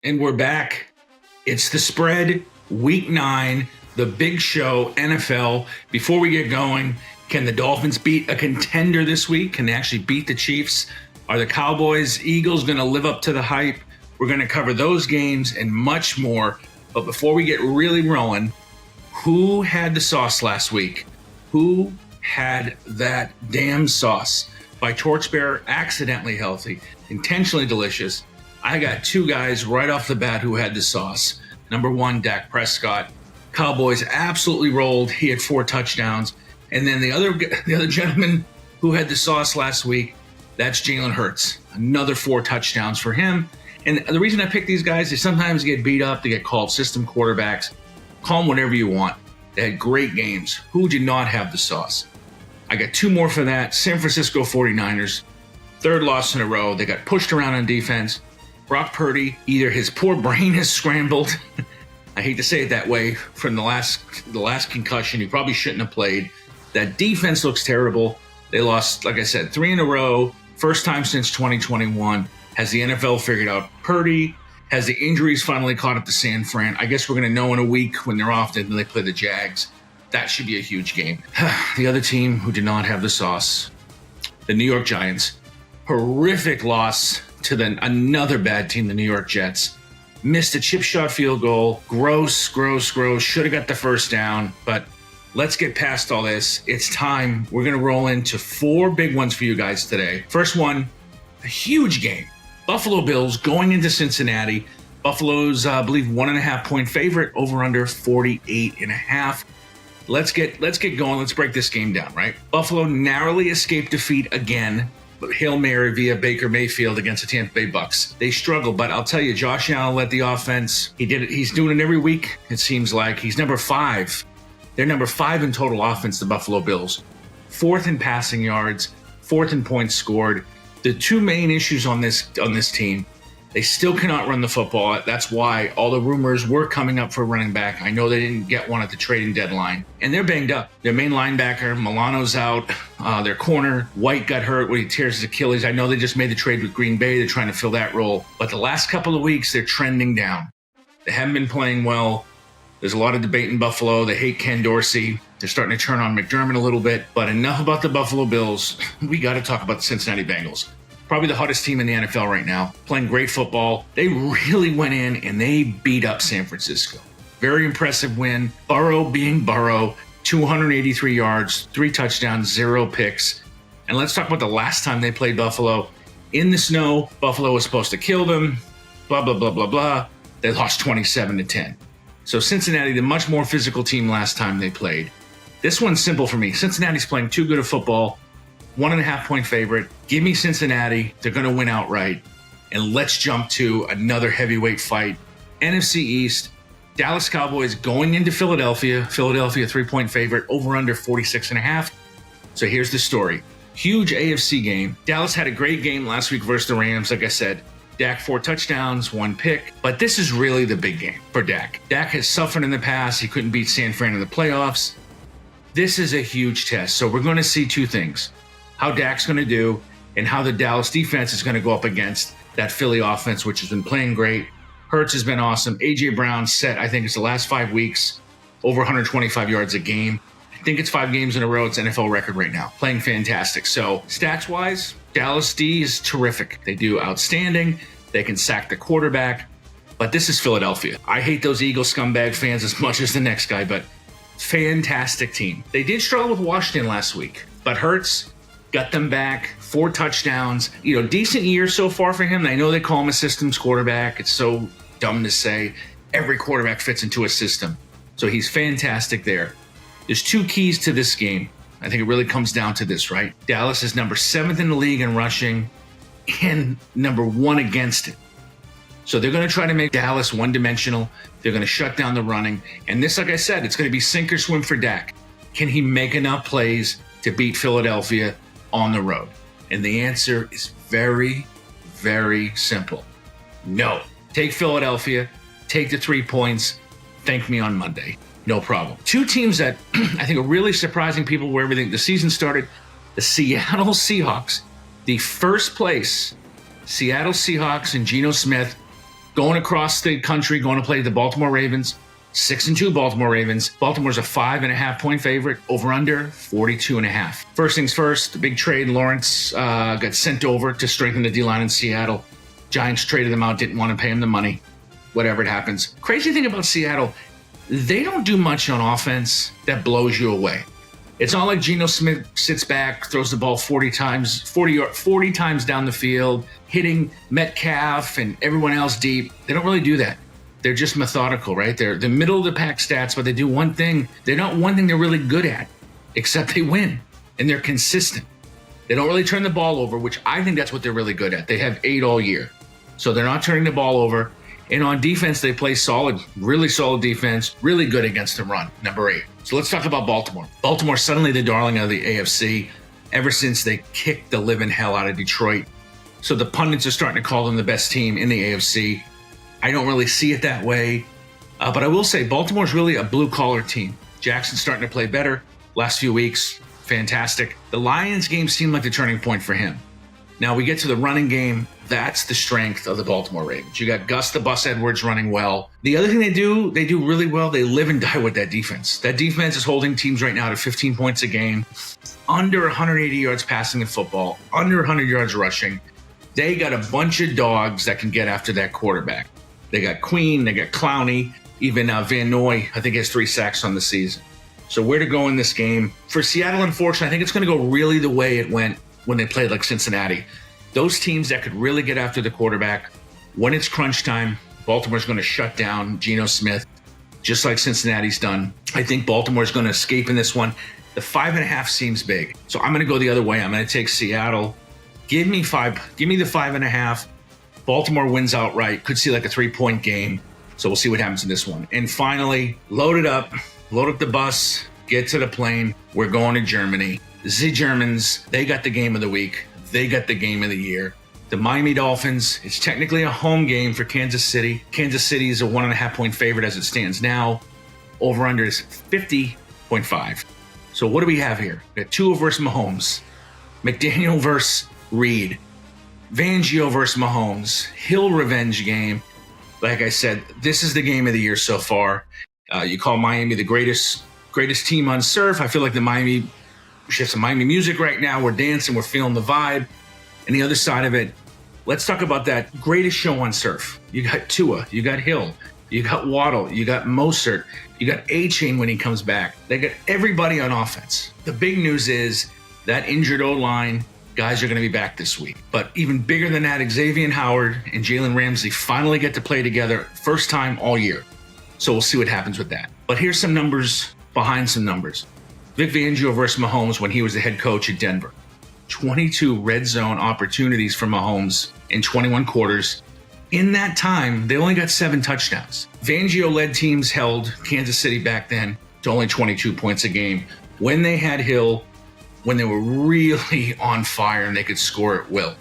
And we're back. It's the spread, week 9, the big show, NFL. Before we get going, can the Dolphins beat a contender this week? Can they actually beat the Chiefs? Are the Cowboys, Eagles going to live up to the hype? We're going to cover those games and much more. But before we get really rolling, who had the sauce last week? Who had that damn sauce? By Torchbearer, accidentally healthy, intentionally delicious. I got two guys right off the bat who had the sauce. Number one, Dak Prescott. Cowboys absolutely rolled. He had 4 touchdowns. And then the other gentleman who had the sauce last week, that's Jalen Hurts. Another 4 touchdowns for him. And the reason I pick these guys is sometimes they get beat up. They get called system quarterbacks. Call them whatever you want. They had great games. Who did not have the sauce? I got 2 more for that. San Francisco 49ers. 3rd loss in a row. They got pushed around on defense. Brock Purdy, either his poor brain has scrambled. I hate to say it that way, from the last concussion. He probably shouldn't have played. That defense looks terrible. They lost, like I said, 3 in a row. First time since 2021. Has the NFL figured out Purdy? Has the injuries finally caught up to San Fran? I guess we're going to know in a week when they're off and they play the Jags. That should be a huge game. The other team who did not have the sauce, the New York Giants. Horrific loss to another bad team, the New York Jets. Missed a chip shot field goal. Gross. Should have got the first down. But let's get past all this. It's time. We're going to roll into 4 big ones for you guys today. First one, a huge game. Buffalo Bills going into Cincinnati. Buffalo's, I believe, 1.5 point favorite, over under 48.5. Let's get going. Let's break this game down, right? Buffalo narrowly escaped defeat again. Hail Mary via Baker Mayfield against the Tampa Bay Bucks. They struggled, but I'll tell you, Josh Allen led the offense. He did it. He's doing it every week, it seems like. He's number 5. They're number 5 in total offense, the Buffalo Bills. 4th in passing yards, 4th in points scored. The 2 main issues on this team, they still cannot run the football. That's why all the rumors were coming up for running back. I know they didn't get one at the trading deadline. And they're banged up. Their main linebacker, Milano's out. Their corner, White, got hurt when he tears his Achilles. I know they just made the trade with Green Bay. They're trying to fill that role. But the last couple of weeks, they're trending down. They haven't been playing well. There's a lot of debate in Buffalo. They hate Ken Dorsey. They're starting to turn on McDermott a little bit. But enough about the Buffalo Bills. We got to talk about the Cincinnati Bengals. Probably the hottest team in the NFL right now, playing great football. They really went in and they beat up San Francisco. Very impressive win. Burrow being Burrow, 283 yards, 3 touchdowns, 0 picks. And let's talk about the last time they played Buffalo. In the snow, Buffalo was supposed to kill them, blah, blah, blah, blah, blah. They lost 27-10. So Cincinnati, the much more physical team last time they played. This one's simple for me. Cincinnati's playing too good of football. 1.5 point favorite. Give me Cincinnati. They're going to win outright. And let's jump to another heavyweight fight. NFC East. Dallas Cowboys going into Philadelphia. Philadelphia 3-point favorite. Over under 46.5. So here's the story. Huge AFC game. Dallas had a great game last week versus the Rams. Like I said, Dak 4 touchdowns, 1 pick. But this is really the big game for Dak. Dak has suffered in the past. He couldn't beat San Fran in the playoffs. This is a huge test. So we're going to see 2 things. How Dak's going to do, and how the Dallas defense is going to go up against that Philly offense, which has been playing great. Hurts has been awesome. A.J. Brown set, I think it's the last 5 weeks, over 125 yards a game. I think it's 5 games in a row. It's NFL record right now. Playing fantastic. So stats-wise, Dallas D is terrific. They do outstanding. They can sack the quarterback. But this is Philadelphia. I hate those Eagle scumbag fans as much as the next guy, but fantastic team. They did struggle with Washington last week, but Hurts got them back, 4 touchdowns. Decent year so far for him. I know they call him a systems quarterback. It's so dumb to say. Every quarterback fits into a system. So he's fantastic there. There's 2 keys to this game. I think it really comes down to this, right? Dallas is number 7th in the league in rushing and number 1 against it. So they're going to try to make Dallas one-dimensional. They're going to shut down the running. And this, like I said, it's going to be sink or swim for Dak. Can he make enough plays to beat Philadelphia on the road? And the answer is very, very simple. No. Take Philadelphia. Take the 3 points. Thank me on Monday. No problem. 2 teams that I think are really surprising people where everything the season started. The Seattle Seahawks, the first place Seattle Seahawks and Geno Smith Going across the country, going to play the Baltimore Ravens. 6-2 Baltimore Ravens. Baltimore's a 5.5-point favorite. Over under 42.5. First things first, the big trade. Lawrence got sent over to strengthen the D-line in Seattle. Giants traded them out, didn't want to pay him the money. Whatever it happens. Crazy thing about Seattle, they don't do much on offense that blows you away. It's not like Geno Smith sits back, throws the ball 40 times down the field, hitting Metcalf and everyone else deep. They don't really do that. They're just methodical, right? They're the middle of the pack stats, but they do one thing. They're not one thing they're really good at, except they win, and they're consistent. They don't really turn the ball over, which I think that's what they're really good at. They have 8 all year. So they're not turning the ball over. And on defense, they play solid, really solid defense, really good against the run, number 8. So let's talk about Baltimore. Baltimore suddenly the darling of the AFC ever since they kicked the living hell out of Detroit. So the pundits are starting to call them the best team in the AFC. I don't really see it that way. But I will say Baltimore's really a blue-collar team. Jackson's starting to play better. Last few weeks, fantastic. The Lions game seemed like the turning point for him. Now we get to the running game. That's the strength of the Baltimore Ravens. You got Gus the Bus Edwards running well. The other thing they do really well. They live and die with that defense. That defense is holding teams right now to 15 points a game, under 180 yards passing the football, under 100 yards rushing. They got a bunch of dogs that can get after that quarterback. They got Queen, they got Clowney, even Van Noy, I think has 3 sacks on the season. So where to go in this game? For Seattle, unfortunately, I think it's going to go really the way it went when they played like Cincinnati. Those teams that could really get after the quarterback, when it's crunch time, Baltimore's going to shut down Geno Smith, just like Cincinnati's done. I think Baltimore's going to escape in this one. The 5.5 seems big. So I'm going to go the other way. I'm going to take Seattle. Give me the 5.5. Baltimore wins outright. Could see like a 3-point game. So we'll see what happens in this one. And finally, load up the bus, get to the plane. We're going to Germany. The Germans, they got the game of the week. They got the game of the year. The Miami Dolphins, it's technically a home game for Kansas City. Kansas City is a 1.5-point favorite as it stands now. Over-under is 50.5. So what do we have here? We got Tua versus Mahomes. McDaniel versus Reed. Fangio versus Mahomes. Hill revenge game. Like I said, this is the game of the year so far. You call Miami the greatest team on surf. I feel like we have some Miami music right now. We're dancing. We're feeling the vibe. And the other side of it, let's talk about that greatest show on surf. You got Tua. You got Hill. You got Waddle. You got Mostert. You got A-Chain when he comes back. They got everybody on offense. The big news is that injured O-line, guys are going to be back this week. But even bigger than that, Xavier Howard and Jalen Ramsey finally get to play together. First time all year. So we'll see what happens with that. But here's some numbers behind some numbers. Vic Fangio versus Mahomes when he was the head coach at Denver. 22 red zone opportunities for Mahomes in 21 quarters. In that time, they only got 7 touchdowns. Fangio-led teams held Kansas City back then to only 22 points a game. When they had Hill, when they were really on fire and they could score at will.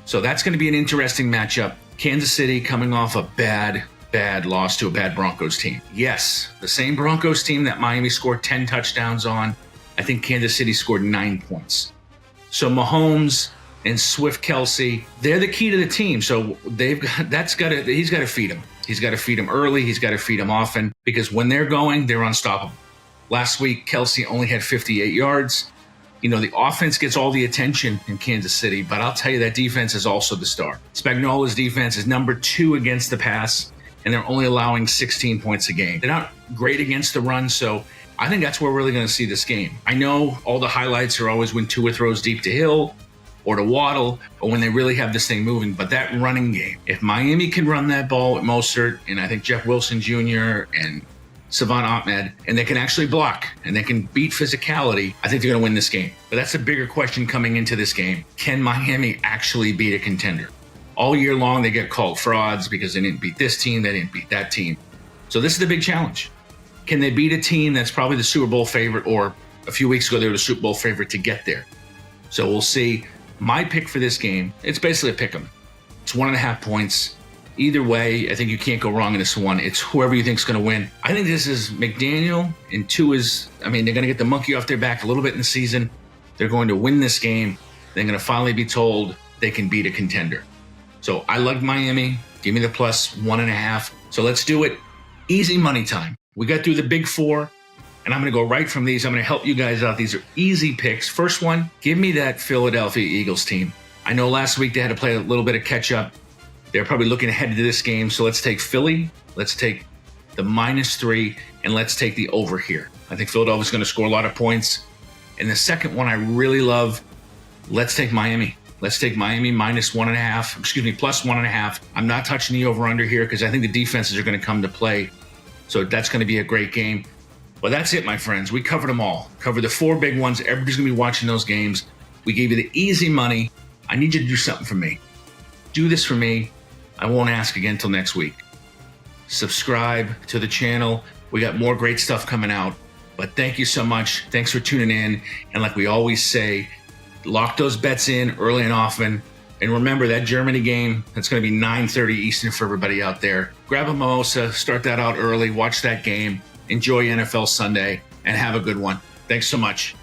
So that's going to be an interesting matchup. Kansas City coming off a bad loss to a bad Broncos team. Yes, the same Broncos team that Miami scored 10 touchdowns on. I think Kansas City scored 9 points. So Mahomes and Swift Kelsey, they're the key to the team. So he's got to feed them. He's got to feed them early. He's got to feed them often because when they're going, they're unstoppable. Last week, Kelsey only had 58 yards. You know, the offense gets all the attention in Kansas City, but I'll tell you that defense is also the star. Spagnuolo's defense is number 2 against the pass, and they're only allowing 16 points a game. They're not great against the run, so I think that's where we're really going to see this game. I know all the highlights are always when Tua throws deep to Hill or to Waddle, or when they really have this thing moving, but that running game, if Miami can run that ball with Mostert, and I think Jeff Wilson Jr. and Savant Ahmed, and they can actually block and they can beat physicality, I think they're going to win this game. But that's a bigger question coming into this game. Can Miami actually beat a contender? All year long, they get called frauds because they didn't beat this team, they didn't beat that team. So this is the big challenge. Can they beat a team that's probably the Super Bowl favorite, or a few weeks ago they were the Super Bowl favorite to get there? So we'll see. My pick for this game, it's basically a pick 'em. It's 1.5 points. Either way, I think you can't go wrong in this one. It's whoever you think is going to win. I think this is McDaniel and Tua's. They're going to get the monkey off their back a little bit in the season. They're going to win this game. They're going to finally be told they can beat a contender. So I like Miami. Give me the +1.5. So let's do it. Easy money time. We got through the big four, and I'm going to go right from these. I'm going to help you guys out. These are easy picks. First one, give me that Philadelphia Eagles team. I know last week they had to play a little bit of catch up. They're probably looking ahead to this game. So let's take Philly. Let's take the -3, and let's take the over here. I think Philadelphia's going to score a lot of points. And the second one I really love, let's take Miami. Let's take Miami -1.5, +1.5. I'm not touching the over-under here because I think the defenses are going to come to play. So that's going to be a great game. Well, that's it, my friends. We covered them all. Covered the 4 big ones. Everybody's going to be watching those games. We gave you the easy money. I need you to do something for me. Do this for me. I won't ask again until next week. Subscribe to the channel. We got more great stuff coming out. But thank you so much. Thanks for tuning in. And like we always say, lock those bets in early and often. And remember that Germany game, that's going to be 9:30 Eastern for everybody out there. Grab a mimosa, start that out early, watch that game, enjoy NFL Sunday, and have a good one. Thanks so much.